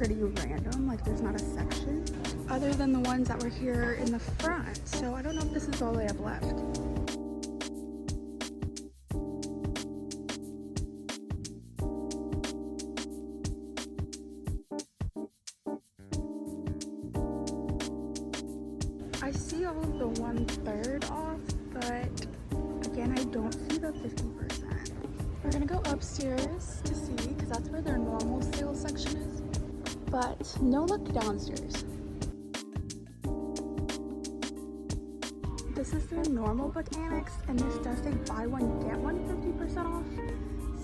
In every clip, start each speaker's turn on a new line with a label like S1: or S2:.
S1: pretty random, like there's not a section other than the ones that were here in the front. So I don't know if this is all they have left. I see all of the 1/3 off, but again, I don't see the 50%. We're gonna go upstairs to see, because that's where their normal sale section is, but no look downstairs. This is their normal book annex, and this does say buy one, get one 50% off,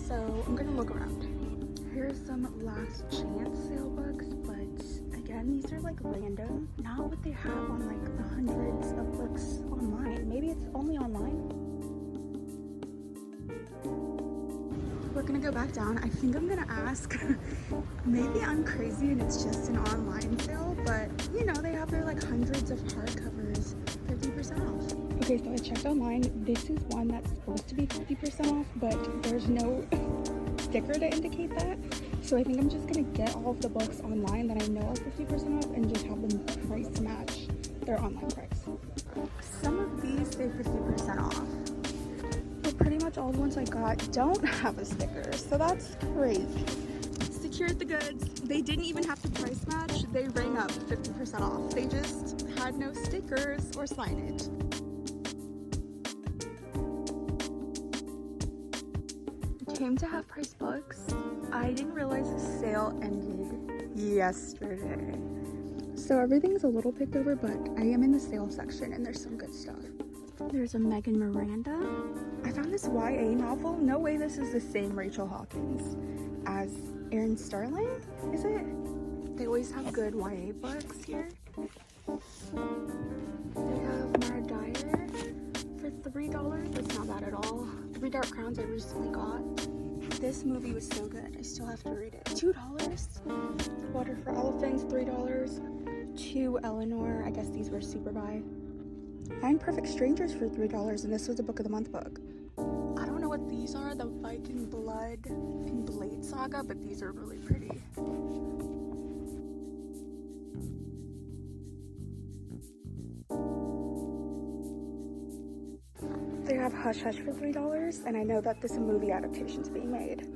S1: so I'm gonna look around. Here's some last chance sale books, but again, these are like random, not what they have on like the hundreds of books online. Maybe it's only online. We're gonna go back down. I think I'm gonna ask, maybe I'm crazy and it's just an online sale, but you know, they have their like hundreds of hardcovers 50% off. Okay, so I checked online. This is one that's supposed to be 50% off, but there's no sticker to indicate that. So I think I'm just gonna get all of the books online that I know are 50% off and just have them price match their online price. Some of these say 50% off, but pretty much all the ones I got don't have a sticker, so that's crazy. Secured the goods. They didn't even have to price match. They rang up 50% off. They just had no stickers or signage. Came to Half Price Books. I didn't realize the sale ended yesterday. So everything's a little picked over, but I am in the sale section and there's some good stuff. There's a Megan Miranda. I found this YA novel. No way this is the same Rachel Hawkins as Erin Sterling, is it? They always have good YA books here. They have Mara Dyer for $3. That's not bad at all. 3 Dark Crowns I recently got. This movie was so good. I still have to read it. $2. Water for Elephants, $3. 2 Eleanor. I guess these were super buy. 9 Perfect Strangers for $3, and this was a book of the month book. I don't know what these are, the Viking Blood and Blade Saga, but these are really pretty. They have Hush Hush for $3, and I know that this movie adaptation is being made.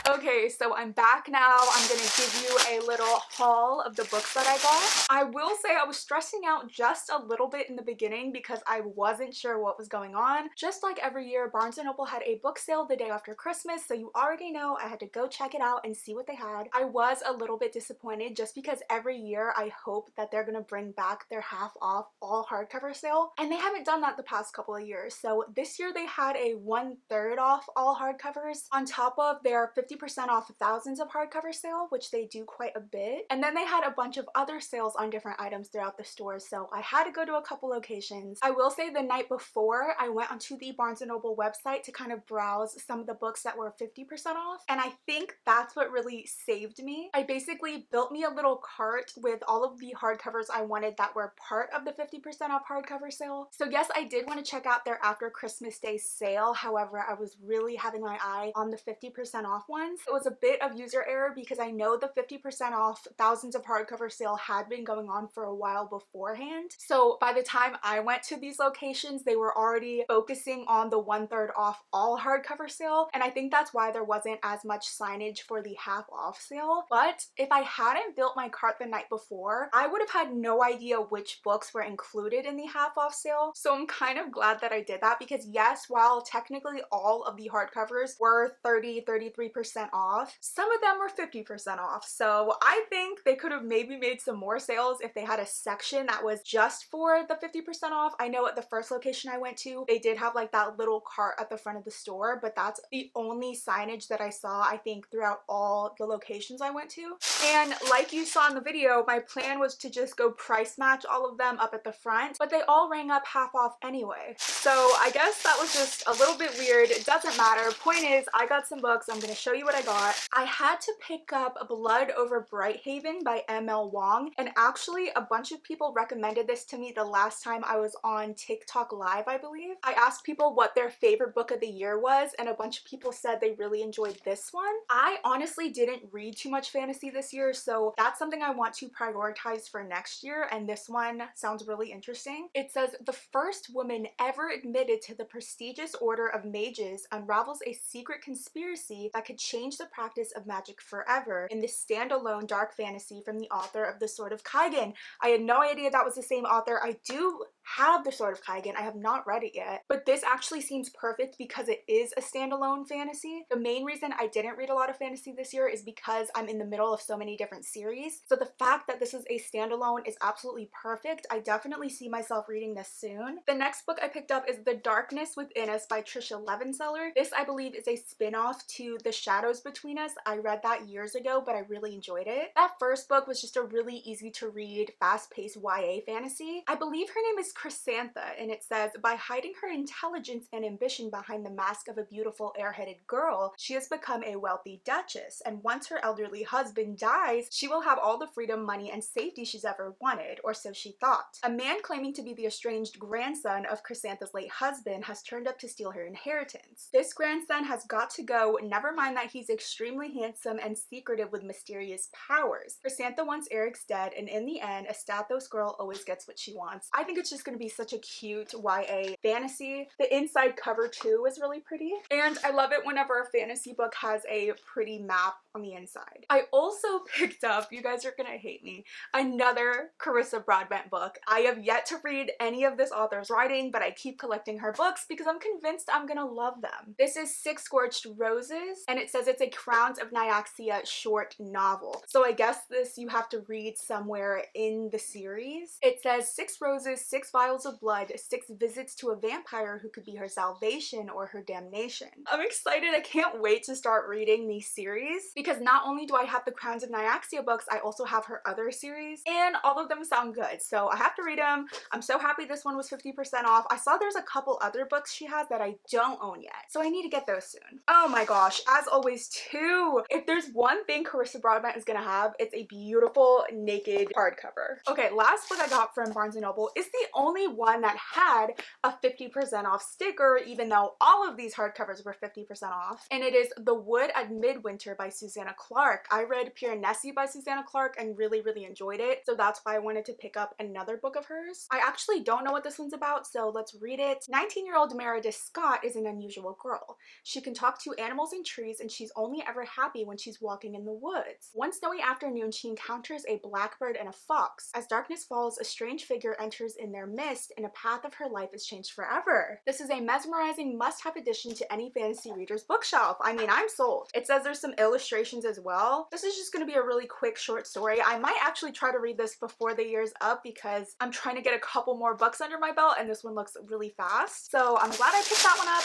S1: Okay, so I'm back now. I'm gonna give you a little haul of the books that I got. I will say I was stressing out just a little bit in the beginning because I wasn't sure what was going on. Just like every year, Barnes & Noble had a book sale the day after Christmas, so you already know I had to go check it out and see what they had. I was a little bit disappointed just because every year I hope that they're gonna bring back their half off all hardcover sale, and they haven't done that the past couple of years. So this year they had a 1/3 off all hardcovers on top of their 50% off thousands of hardcover sale, which they do quite a bit. And then they had a bunch of other sales on different items throughout the store, so I had to go to a couple locations. I will say the night before, I went onto the Barnes & Noble website to kind of browse some of the books that were 50% off, and I think that's what really saved me. I basically built me a little cart with all of the hardcovers I wanted that were part of the 50% off hardcover sale. So yes, I did want to check out their after Christmas Day sale. However, I was really having my eye on the 50% off ones. It was a bit of user error because I know the 50% off thousands of hardcover sale had been going on for a while beforehand. So by the time I went to these locations, they were already focusing on the 1/3 off all hardcover sale. And I think that's why there wasn't as much signage for the half off sale. But if I hadn't built my cart the night before, I would have had no idea which books were included in the half off sale. So I'm kind of glad that I did that because yes, while technically all of the hardcovers were 33% off, some of them were 50% off. So I think they could have maybe made some more sales if they had a section that was just for the 50% off. I know at the first location I went to, they did have like that little cart at the front of the store, but that's the only signage that I saw, I think, throughout all the locations I went to. And like you saw in the video, my plan was to just go price match all of them up at the front, but they all rang up half off anyway. So I guess that was just a little bit weird. It doesn't matter. Point is, I got some books. I'm going to show you what I I got, I had to pick up Blood Over Brighthaven by M.L. Wong, and actually a bunch of people recommended this to me the last time I was on TikTok Live, I believe. I asked people what their favorite book of the year was, and a bunch of people said they really enjoyed this one. I honestly didn't read too much fantasy this year, so that's something I want to prioritize for next year, and this one sounds really interesting. It says, the first woman ever admitted to the prestigious Order of Mages unravels a secret conspiracy that could change the practice of magic forever in this standalone dark fantasy from the author of The Sword of Kaigen. I had no idea that was the same author. I do have The Sword of Kaigen. I have not read it yet, but this actually seems perfect because it is a standalone fantasy. The main reason I didn't read a lot of fantasy this year is because I'm in the middle of so many different series. So the fact that this is a standalone is absolutely perfect. I definitely see myself reading this soon. The next book I picked up is The Darkness Within Us by Trisha Levenseller. This, I believe, is a spin-off to The Shadows Between Us. I read that years ago, but I really enjoyed it. That first book was just a really easy to read, fast-paced YA fantasy. I believe her name is Chrysantha, and it says, by hiding her intelligence and ambition behind the mask of a beautiful airheaded girl, she has become a wealthy duchess, and once her elderly husband dies, she will have all the freedom, money, and safety she's ever wanted, or so she thought. A man claiming to be the estranged grandson of Chrysantha's late husband has turned up to steal her inheritance. This grandson has got to go, never mind that he's extremely handsome and secretive with mysterious powers. Chrysantha wants Eric's dead, and in the end, a Stathos girl always gets what she wants. I think it's just going to be such a cute YA fantasy. The inside cover too is really pretty, and I love it whenever a fantasy book has a pretty map on the inside. I also picked up, you guys are gonna hate me, another Carissa Broadbent book. I have yet to read any of this author's writing, but I keep collecting her books because I'm convinced I'm gonna love them. This is Six Scorched Roses, and it says it's a Crowns of Nyaxia short novel. So I guess this you have to read somewhere in the series. It says 6 roses, 6 vials of blood, 6 visits to a vampire who could be her salvation or her damnation. I'm excited. I can't wait to start reading these series because not only do I have the Crowns of Nyaxia books, I also have her other series, and all of them sound good, so I have to read them. I'm so happy this one was 50% off. I saw there's a couple other books she has that I don't own yet, so I need to get those soon. Oh my gosh, as always too, if there's one thing Carissa Broadbent is gonna have, it's a beautiful naked hardcover. Okay, last book I got from Barnes & Noble is the only one that had a 50% off sticker, even though all of these hardcovers were 50% off, and it is The Wood at Midwinter by Susanna Clarke. I read Piranesi by Susanna Clarke and really enjoyed it, so that's why I wanted to pick up another book of hers. I actually don't know what this one's about, so let's read it. 19-year-old Meredith Scott is an unusual girl. She can talk to animals and trees, and she's only ever happy when she's walking in the woods. One snowy afternoon, she encounters a blackbird and a fox. As darkness falls, a strange figure enters in their midst, and a path of her life is changed forever. This is a mesmerizing must-have addition to any fantasy reader's bookshelf. I mean, I'm sold. It says there's some illustrations as well. This is just going to be a really quick short story. I might actually try to read this before the year's up because I'm trying to get a couple more books under my belt, and this one looks really fast. So I'm glad I picked that one up.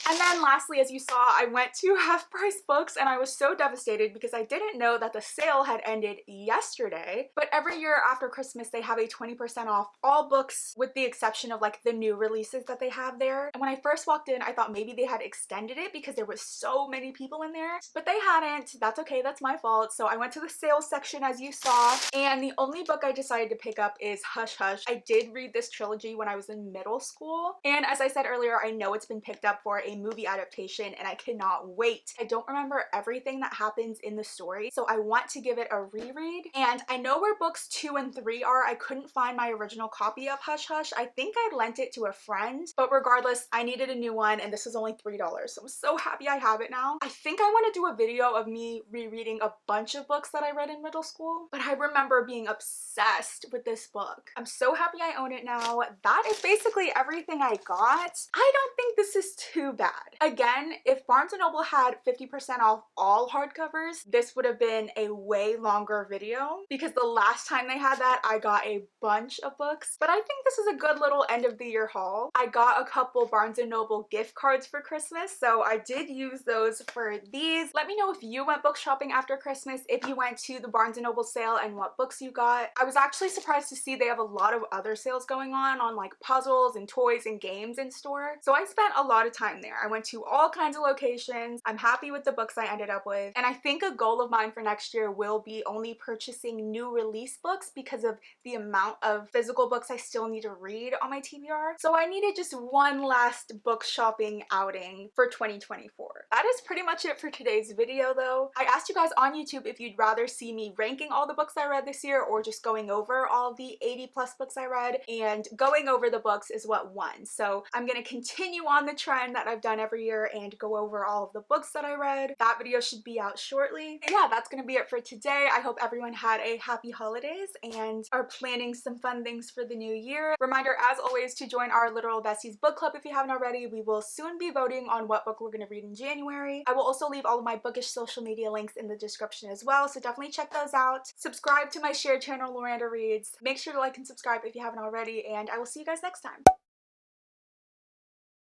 S1: And then lastly, as you saw, I went to Half Price Books and I was so devastated because I didn't know that the sale had ended yesterday. But every year after Christmas, they have a 20% off all books with the exception of like the new releases that they have there. And when I first walked in, I thought maybe they had extended it because there was so many people in there, but they hadn't. That's okay, that's my fault. So I went to the sales section as you saw, and the only book I decided to pick up is Hush Hush. I did read this trilogy when I was in middle school, and as I said earlier, I know it's been picked up for a movie adaptation and I cannot wait. I don't remember everything that happens in the story, so I want to give it a reread, and I know where books 2 and 3 are. I couldn't find my original copy of Hush Hush. I think I lent it to a friend, but regardless, I needed a new one and this was only $3, so I'm so happy I have it now. I think I want to do a video of me rereading a bunch of books that I read in middle school, but I remember being obsessed with this book. I'm so happy I own it now. That is basically everything I got. I don't think this is too bad. Again, if Barnes & Noble had 50% off all hardcovers, this would have been a way longer video because the last time they had that, I got a bunch of books. But I think this is a good little end of the year haul. I got a couple Barnes & Noble gift cards for Christmas, so I did use those for these. Let me know if you went book shopping after Christmas, if you went to the Barnes & Noble sale and what books you got. I was actually surprised to see they have a lot of other sales going on like puzzles and toys and games in store. So I spent a lot of time there. there. I went to all kinds of locations. I'm happy with the books I ended up with. And I think a goal of mine for next year will be only purchasing new release books because of the amount of physical books I still need to read on my TBR. So I needed just one last book shopping outing for 2024. That is pretty much it for today's video though. I asked you guys on YouTube if you'd rather see me ranking all the books I read this year or just going over all the 80 plus books I read, and going over the books is what won. So I'm gonna continue on the trend that I've done every year and go over all of the books that I read. That video should be out shortly. And yeah, that's gonna be it for today. I hope everyone had a happy holidays and are planning some fun things for the new year. Reminder as always to join our Literal Besties book club if you haven't already. We will soon be voting on what book we're gonna read in January. I will also leave all of my bookish social media links in the description as well, so definitely check those out. Subscribe to my shared channel, Loranda Reads. Make sure to like and subscribe if you haven't already, and I will see you guys next time.